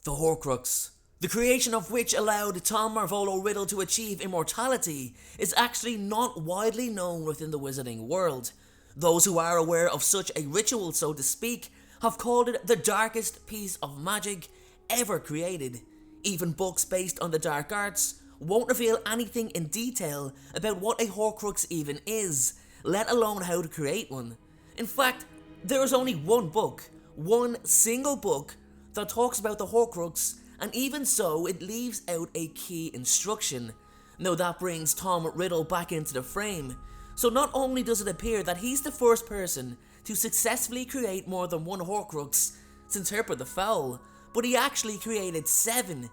The Horcrux, the creation of which allowed Tom Riddle to achieve immortality, is actually not widely known within the wizarding world. Those who are aware of such a ritual, so to speak, have called it the darkest piece of magic ever created. Even books based on the dark arts won't reveal anything in detail about what a Horcrux even is, let alone how to create one. In fact, there is only one single book that talks about the Horcrux, and even so, it leaves out a key instruction. Now that brings Tom Riddle back into the frame. So not only does it appear that he's the first person to successfully create more than one Horcrux since UpTheHill, but he actually created 7.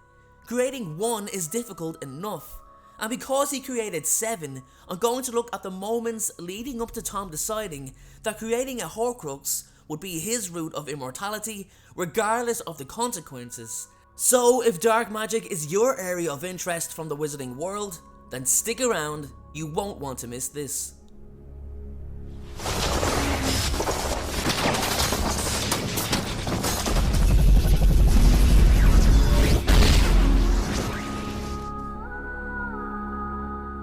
Creating one is difficult enough. And because he created 7, I'm going to look at the moments leading up to Tom deciding that creating a Horcrux would be his route of immortality, regardless of the consequences. So if dark magic is your area of interest from the wizarding world, then stick around, you won't want to miss this.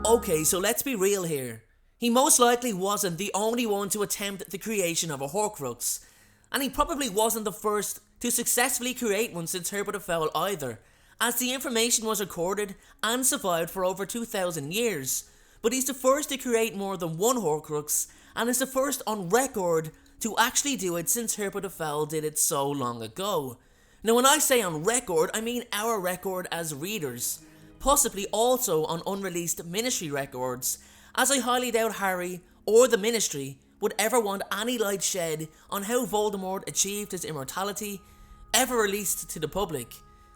Okay, so let's be real here. He most likely wasn't the only one to attempt the creation of a Horcrux, and he probably wasn't the first to successfully create one since UpTheHill either, as the information was recorded and survived for over 2,000 years, but he's the first to create more than one Horcrux, and is the first on record to actually do it since UpTheHill did it so long ago. Now when I say on record, I mean our record as readers, possibly also on unreleased Ministry records, as I highly doubt Harry or the Ministry would ever want any light shed on how Voldemort achieved his immortality ever released to the public.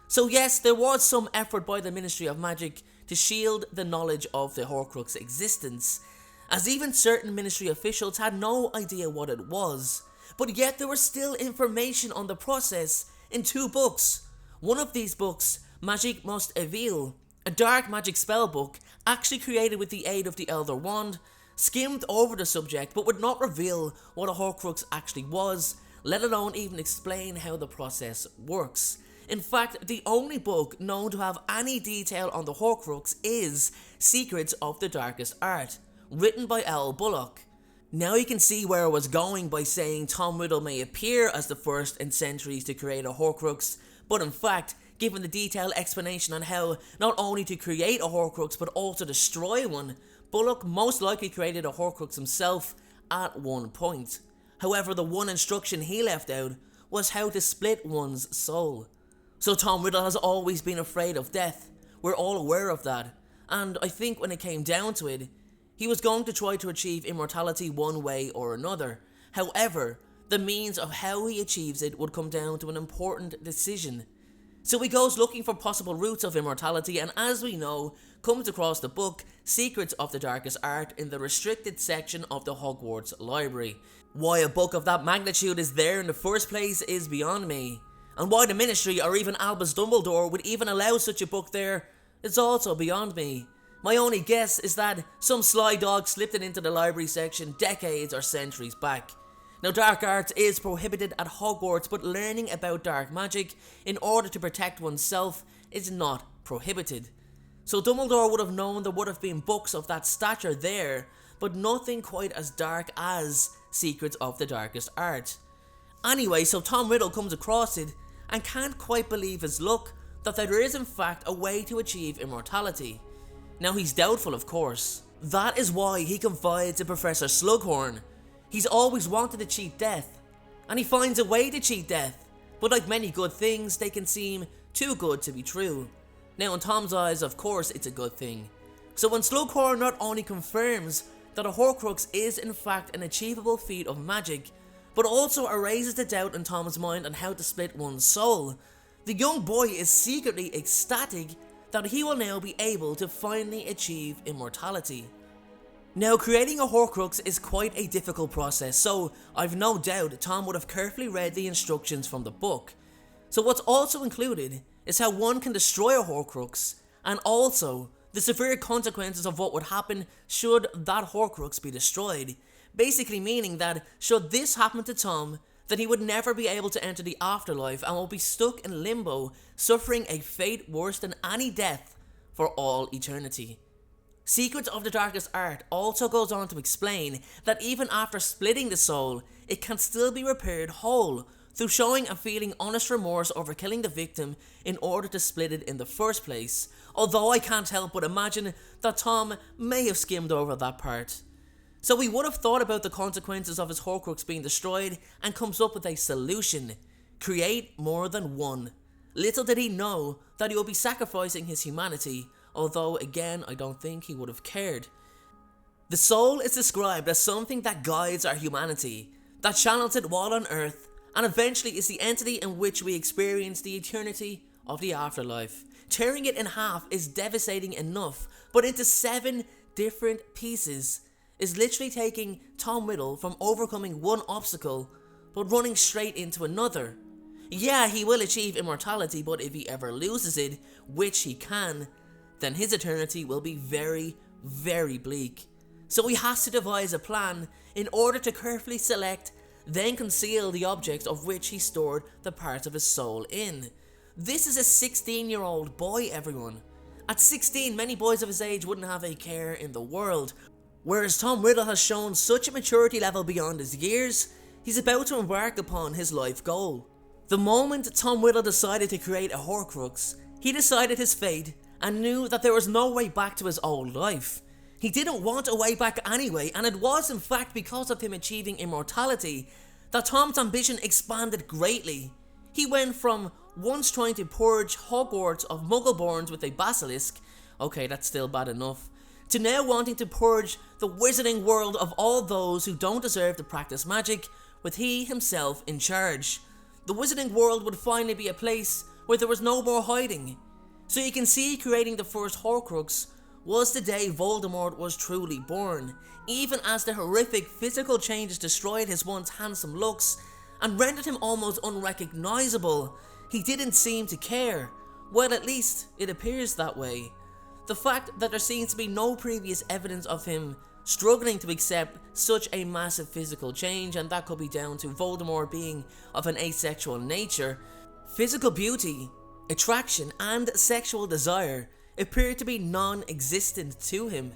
So yes, there was some effort by the Ministry of Magic to shield the knowledge of the Horcrux existence, as even certain Ministry officials had no idea what it was, but yet there was still information on the process in 2 books. One of these books, Magic Must Avail, a dark magic spellbook actually created with the aid of the Elder Wand, skimmed over the subject but would not reveal what a Horcrux actually was, let alone even explain how the process works. In fact, the only book known to have any detail on the Horcrux is Secrets of the Darkest Art, written by L. Bullock. Now you can see where I was going by saying Tom Riddle may appear as the first in centuries to create a Horcrux, but in fact, given the detailed explanation on how not only to create a Horcrux but also destroy one, Bullock most likely created a Horcrux himself at one point. However, the one instruction he left out was how to split one's soul. So Tom Riddle has always been afraid of death, we're all aware of that, and I think when it came down to it, he was going to try to achieve immortality one way or another. However, the means of how he achieves it would come down to an important decision. So he goes looking for possible routes of immortality, and as we know, comes across the book Secrets of the Darkest Art in the restricted section of the Hogwarts library. Why a book of that magnitude is there in the first place is beyond me, and why the Ministry or even Albus Dumbledore would even allow such a book there is also beyond me. My only guess is that some sly dog slipped it into the library section decades or centuries back. Now, dark arts is prohibited at Hogwarts, but learning about dark magic in order to protect oneself is not prohibited. So Dumbledore would have known there would have been books of that stature there, but nothing quite as dark as Secrets of the Darkest Art. Anyway, so Tom Riddle comes across it and can't quite believe his luck that there is in fact a way to achieve immortality. Now he's doubtful, of course. That is why he confides in Professor Slughorn. He's always wanted to cheat death, and he finds a way to cheat death, but like many good things, they can seem too good to be true. Now in Tom's eyes, of course, it's a good thing. So when Slughorn not only confirms that a Horcrux is in fact an achievable feat of magic, but also erases the doubt in Tom's mind on how to split one's soul, the young boy is secretly ecstatic that he will now be able to finally achieve immortality. Now, creating a Horcrux is quite a difficult process, so I've no doubt Tom would have carefully read the instructions from the book. So what's also included is how one can destroy a Horcrux, and also the severe consequences of what would happen should that Horcrux be destroyed. Basically meaning that should this happen to Tom, that he would never be able to enter the afterlife and will be stuck in limbo, suffering a fate worse than any death for all eternity. Secrets of the Darkest Art also goes on to explain that even after splitting the soul, it can still be repaired whole, through showing and feeling honest remorse over killing the victim in order to split it in the first place, although I can't help but imagine that Tom may have skimmed over that part. So he would have thought about the consequences of his Horcrux being destroyed and comes up with a solution: create more than one. Little did he know that he would be sacrificing his humanity, although again I don't think he would have cared. The soul is described as something that guides our humanity, that channels it while on earth, and eventually is the entity in which we experience the eternity of the afterlife. Tearing it in half is devastating enough, but into 7 different pieces is literally taking Tom Riddle from overcoming one obstacle but running straight into another. Yeah, he will achieve immortality, but if he ever loses it, which he can, then his eternity will be very, very bleak. So he has to devise a plan in order to carefully select, then conceal the objects of which he stored the parts of his soul in. This is a 16-year-old boy, everyone. At 16, many boys of his age wouldn't have a care in the world, whereas Tom Riddle has shown such a maturity level beyond his years, he's about to embark upon his life goal. The moment Tom Riddle decided to create a Horcrux, he decided his fate and knew that there was no way back to his old life. He didn't want a way back anyway, and it was in fact because of him achieving immortality that Tom's ambition expanded greatly. He went from once trying to purge Hogwarts of Muggleborns with a basilisk, okay, that's still bad enough, to now wanting to purge the wizarding world of all those who don't deserve to practice magic, with he himself in charge. The wizarding world would finally be a place where there was no more hiding. So you can see creating the first Horcrux was the day Voldemort was truly born, even as the horrific physical changes destroyed his once handsome looks and rendered him almost unrecognizable. He didn't seem to care. Well, at least it appears that way. The fact that there seems to be no previous evidence of him struggling to accept such a massive physical change, and that could be down to Voldemort being of an asexual nature. Physical beauty, attraction and sexual desire appear to be non-existent to him.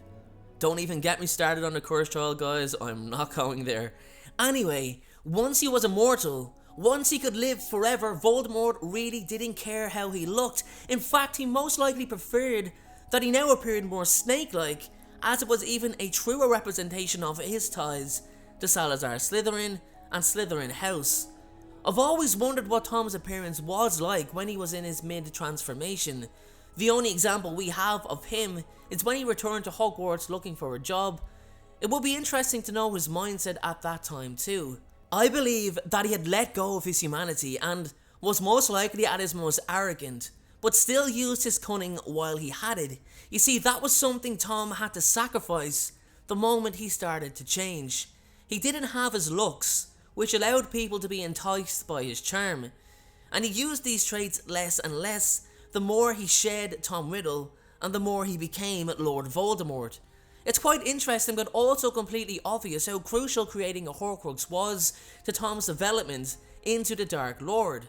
Don't even get me started on the cursed child, guys, I'm not going there. Anyway, once he was immortal, once he could live forever, Voldemort really didn't care how he looked. In fact, he most likely preferred that he now appeared more snake-like, as it was even a truer representation of his ties to Salazar Slytherin and Slytherin House. I've always wondered what Tom's appearance was like when he was in his mid-transformation. The only example we have of him is when he returned to Hogwarts looking for a job. It would be interesting to know his mindset at that time too. I believe that he had let go of his humanity and was most likely at his most arrogant, but still used his cunning while he had it. You see, that was something Tom had to sacrifice the moment he started to change. He didn't have his looks, which allowed people to be enticed by his charm, and he used these traits less and less the more he shed Tom Riddle and the more he became Lord Voldemort. It's quite interesting but also completely obvious how crucial creating a Horcrux was to Tom's development into the Dark Lord.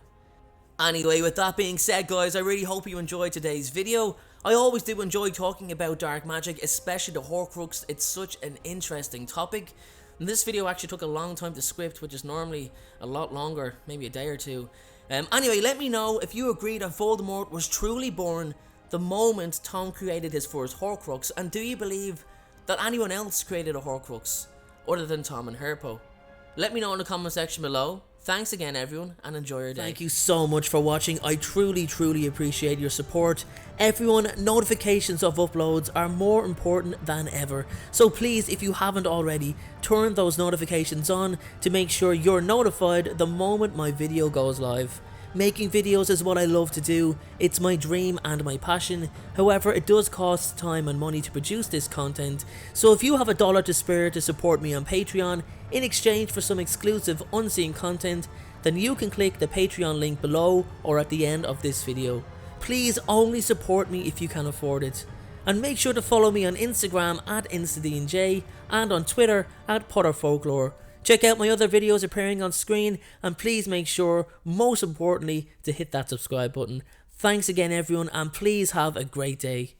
Anyway, with that being said, guys, I really hope you enjoyed today's video. I always do enjoy talking about dark magic, especially the Horcrux. It's such an interesting topic. And this video actually took a long time to script, which is normally a lot longer, maybe a day or two. Anyway, let me know if you agree that Voldemort was truly born the moment Tom created his first Horcrux, and do you believe that anyone else created a Horcrux other than Tom and Herpo? Let me know in the comment section below. Thanks again, everyone, and enjoy your day. Thank you so much for watching. I truly appreciate your support. Everyone, notifications of uploads are more important than ever. So please, if you haven't already, turn those notifications on to make sure you're notified the moment my video goes live. Making videos is what I love to do. It's my dream and my passion. However, it does cost time and money to produce this content. So if you have $1 to spare to support me on Patreon in exchange for some exclusive unseen content, then you can click the Patreon link below or at the end of this video. Please only support me if you can afford it. And make sure to follow me on Instagram at InstaDNJ and on Twitter at PotterFolklore Check out my other videos appearing on screen, and please make sure, most importantly, to hit that subscribe button. Thanks again everyone, and please have a great day.